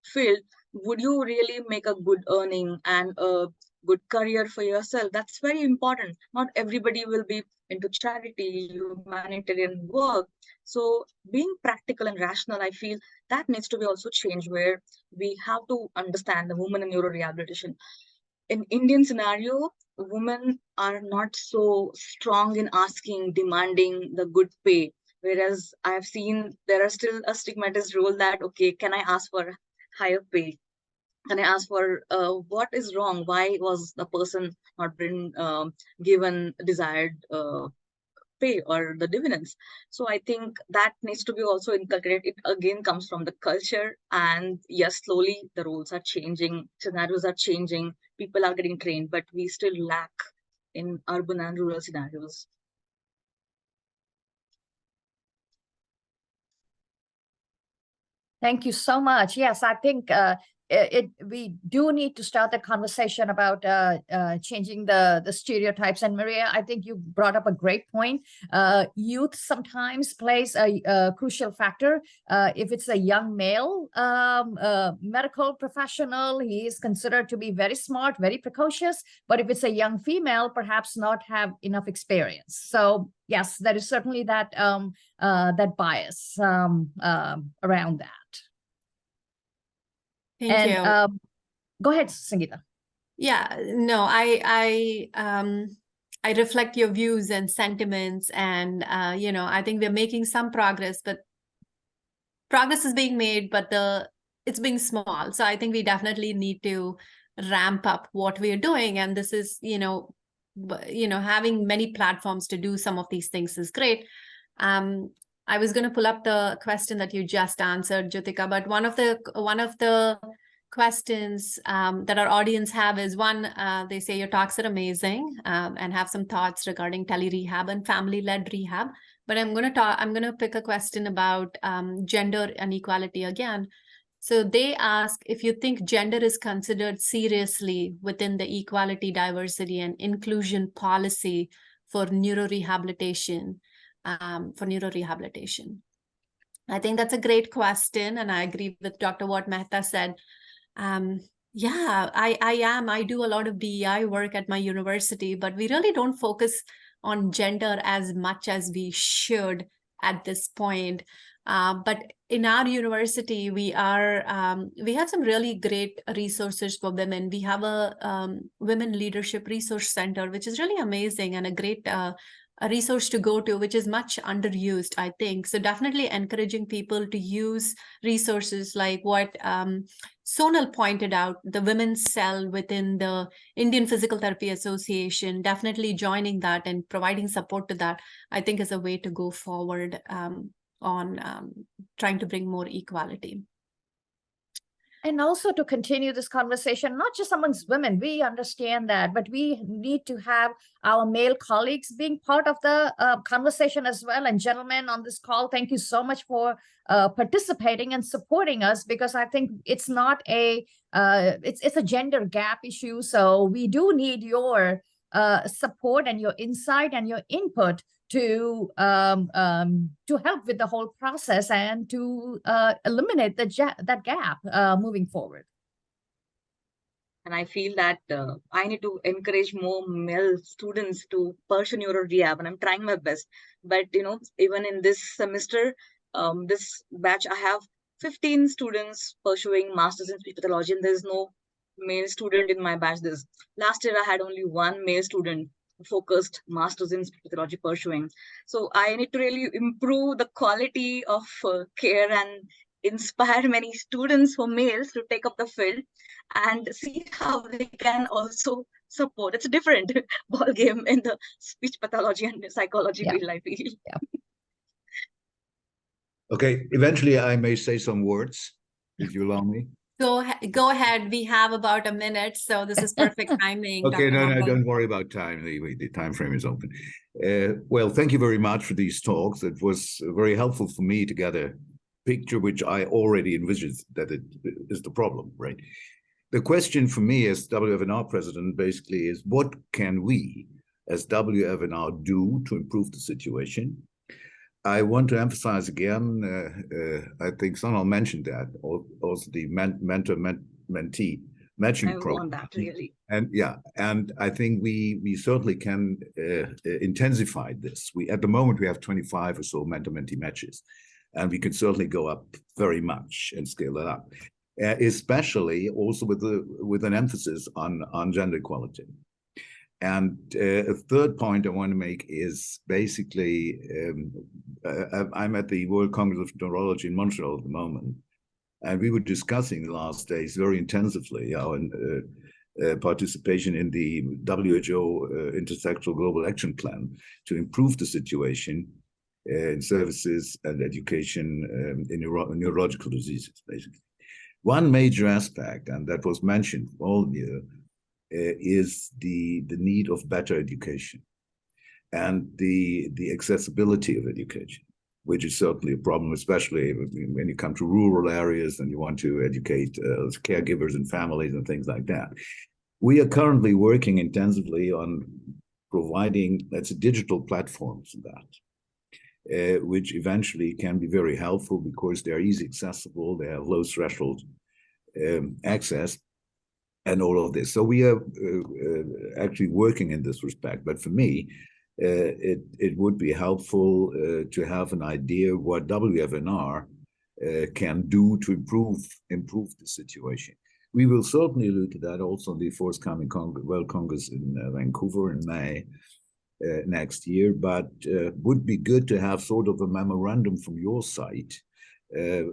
[SPEAKER 3] field, would you really make a good earning and a good career for yourself? That's very important. Not everybody will be into charity, humanitarian work. So being practical and rational, I feel that needs to be also changed, where we have to understand the women in neurorehabilitation. In Indian scenario, women are not so strong in asking, demanding the good pay. Whereas I have seen there are still a stigmatized role that, okay, can I ask for higher pay? Can I ask for what is wrong? Why was the person not been given desired pay or the dividends. So I think that needs to be also inculcated. It again comes from the culture, and yes, slowly the rules are changing, scenarios are changing, people are getting trained, but we still lack in urban and rural scenarios.
[SPEAKER 4] Thank you so much. Yes, I think we do need to start the conversation about changing the stereotypes. And Maria, I think you brought up a great point. Youth sometimes plays a crucial factor. If it's a young male medical professional, he is considered to be very smart, very precocious. But if it's a young female, perhaps not have enough experience. So yes, there is certainly that that bias around that.
[SPEAKER 1] Thank you.
[SPEAKER 4] Go ahead, Sangeeta.
[SPEAKER 1] Yeah, no, I reflect your views and sentiments, and you know, I think we're making some progress, but progress is being made, but it's being small. So I think we definitely need to ramp up what we're doing, and this is, you know, having many platforms to do some of these things is great. I was going to pull up the question that you just answered, Jyotika, but one of the questions that our audience have is one, they say your talks are amazing, and have some thoughts regarding tele-rehab and family-led rehab. But I'm going to pick a question about gender inequality again. So they ask if you think gender is considered seriously within the equality, diversity, and inclusion policy for neurorehabilitation. I think that's a great question, and I agree with Dr. What Mehta said. Yeah, I do a lot of DEI work at my university, but we really don't focus on gender as much as we should at this point. But in our university, we have some really great resources for women. We have a Women Leadership Resource Center, which is really amazing, and a great a resource to go to, which is much underused, I think. So definitely encouraging people to use resources like what Sonal pointed out, the women's cell within the Indian Physical Therapy Association, definitely joining that and providing support to that, I think is a way to go forward on trying to bring more equality.
[SPEAKER 4] And also to continue this conversation, not just amongst women, we understand that, but we need to have our male colleagues being part of the conversation as well. And gentlemen on this call, thank you so much for participating and supporting us, because I think it's not it's a gender gap issue. So we do need your support and your insight and your input to help with the whole process and to eliminate that gap moving forward.
[SPEAKER 3] And I feel that I need to encourage more male students to pursue neuro rehab, and I'm trying my best. But you know, even in this semester, this batch, I have 15 students pursuing masters in speech pathology, and there's no male student in my batch. Last year I had only one male student focused masters in speech pathology pursuing. So I need to really improve the quality of care and inspire many students for males to take up the field and see how they can also support. It's a different ball game in the speech pathology and psychology field, I feel.
[SPEAKER 4] Yeah.
[SPEAKER 5] Okay, eventually I may say some words, if you allow me.
[SPEAKER 1] Go ahead. We have about a minute, so this is perfect timing.
[SPEAKER 5] Okay,
[SPEAKER 1] Dr.
[SPEAKER 5] no, don't worry about time. The time frame is open. Well, thank you very much for these talks. It was very helpful for me to get a picture which I already envisaged that it is the problem, right? The question for me as WFNR president basically is, what can we as WFNR do to improve the situation? I want to emphasize again, I think Sonal mentioned that, also the mentor-mentee matching program.
[SPEAKER 3] I want that, really.
[SPEAKER 5] And I think we certainly can intensify this. At the moment, we have 25 or so mentor-mentee matches, and we can certainly go up very much and scale that up, especially also with an emphasis on gender equality. And a third point I want to make is basically, I'm at the World Congress of Neurology in Montreal at the moment, and we were discussing the last days very intensively participation in the WHO Intersectoral Global Action Plan to improve the situation in services and education in neurological diseases, basically. One major aspect, and that was mentioned all of you, is the need of better education and the accessibility of education, which is certainly a problem, especially when you come to rural areas and you want to educate caregivers and families and things like that. We are currently working intensively on providing, digital platforms in that, which eventually can be very helpful because they're easy accessible, they have low threshold access, and all of this. So we are actually working in this respect. But for me, it would be helpful to have an idea what WFNR can do to improve the situation. We will certainly allude to that also in the forthcoming World Congress in Vancouver in May next year, but would be good to have sort of a memorandum from your side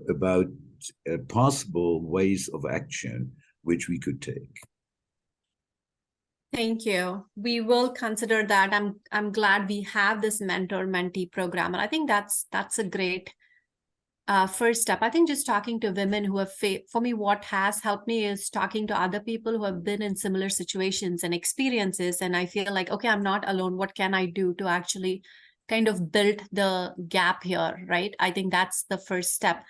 [SPEAKER 5] about possible ways of action which we could take.
[SPEAKER 1] Thank you. We will consider that. I'm glad we have this mentor-mentee program, and I think that's a great first step. I think just talking to women who have for me, what has helped me is talking to other people who have been in similar situations and experiences, and I feel like, okay, I'm not alone. What can I do to actually kind of build the gap here, right? I think that's the first step.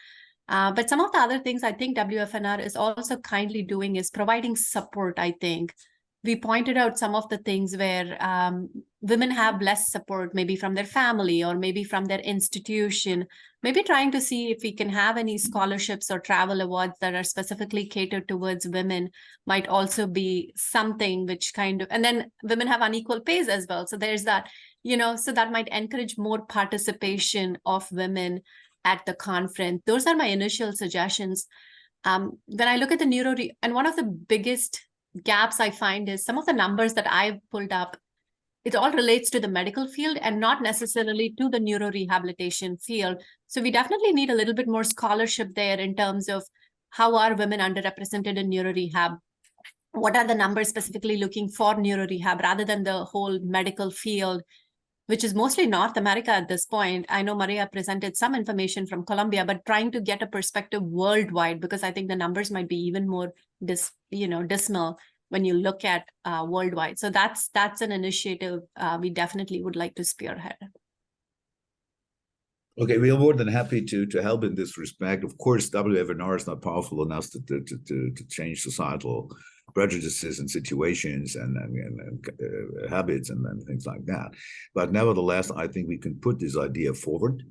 [SPEAKER 1] But some of the other things I think WFNR is also kindly doing is providing support, I think. We pointed out some of the things where women have less support, maybe from their family or maybe from their institution, maybe trying to see if we can have any scholarships or travel awards that are specifically catered towards women might also be something which kind of, and then women have unequal pays as well. So there's that, so that might encourage more participation of women at the conference. Those are my initial suggestions. When I look at the and one of the biggest gaps I find is some of the numbers that I've pulled up, it all relates to the medical field and not necessarily to the neurorehabilitation field. So we definitely need a little bit more scholarship there in terms of how are women underrepresented in neurorehab? What are the numbers specifically looking for neurorehab rather than the whole medical field, which is mostly North America at this point. I know Maria presented some information from Colombia, but trying to get a perspective worldwide, because I think the numbers might be even more dismal when you look at worldwide. So that's an initiative we definitely would like to spearhead.
[SPEAKER 5] Okay, we are more than happy to help in this respect. Of course, WFNR is not powerful enough to change societal prejudices and situations and habits and things like that. But nevertheless, I think we can put this idea forward.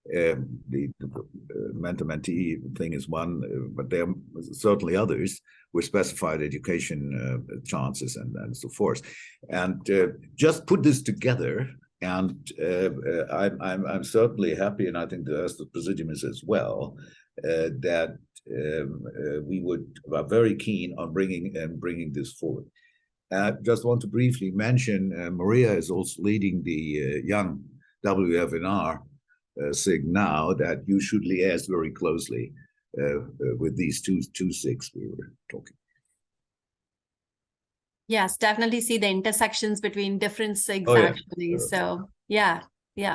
[SPEAKER 5] The mentor-mentee thing is one, but there are certainly others with specified education chances and so forth. And just put this together. And I'm certainly happy, and I think the rest of the Presidium is as well, that we are very keen on bringing this forward. I just want to briefly mention, Maria is also leading the Young WFNR SIG now, that you should liaise very closely with these two SIGs we were talking.
[SPEAKER 1] Yes, definitely see the intersections between different SIGs actually. So yeah.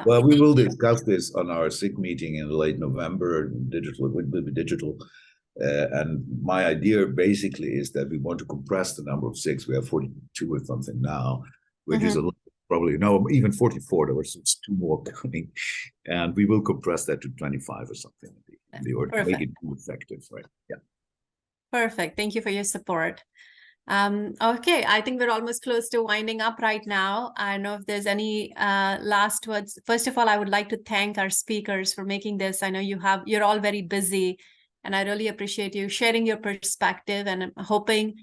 [SPEAKER 5] Well, we will discuss this on our SIG meeting in late November. It will be digital. And my idea basically is that we want to compress the number of SIGs. We have 42 or something now, which is a little, probably, no, even 44. There was 2 more coming. And we will compress that to 25 or something in order to make it more effective, right? Yeah.
[SPEAKER 1] Perfect. Thank you for your support. Okay, I think we're almost close to winding up right now. I don't know if there's any last words. First of all, I would like to thank our speakers for making this. I know you're all very busy, and I really appreciate you sharing your perspective, and I'm hoping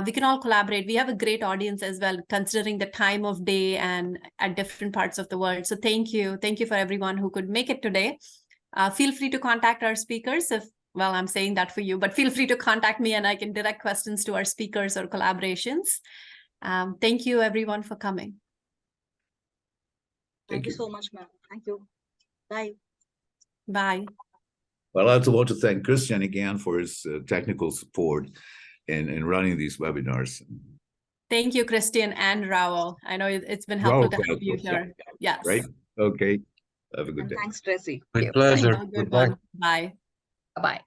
[SPEAKER 1] we can all collaborate. We have a great audience as well, considering the time of day and at different parts of the world. So thank you. Thank you for everyone who could make it today. Feel free to contact our speakers well, I'm saying that for you, but feel free to contact me and I can direct questions to our speakers or collaborations. Thank you, everyone, for coming.
[SPEAKER 3] Thank you so much, ma'am. Thank you. Bye.
[SPEAKER 1] Bye.
[SPEAKER 5] Well, I also want to thank Christian again for his technical support. in running these webinars.
[SPEAKER 1] Thank you, Christian and Raul. I know it's been helpful to have you here. Yes.
[SPEAKER 5] Right. Okay. Have a good day.
[SPEAKER 3] Thanks, Tracy.
[SPEAKER 6] My
[SPEAKER 4] you.
[SPEAKER 6] pleasure.
[SPEAKER 1] Have a good
[SPEAKER 6] Goodbye.
[SPEAKER 1] one. Bye.
[SPEAKER 4] Bye-bye.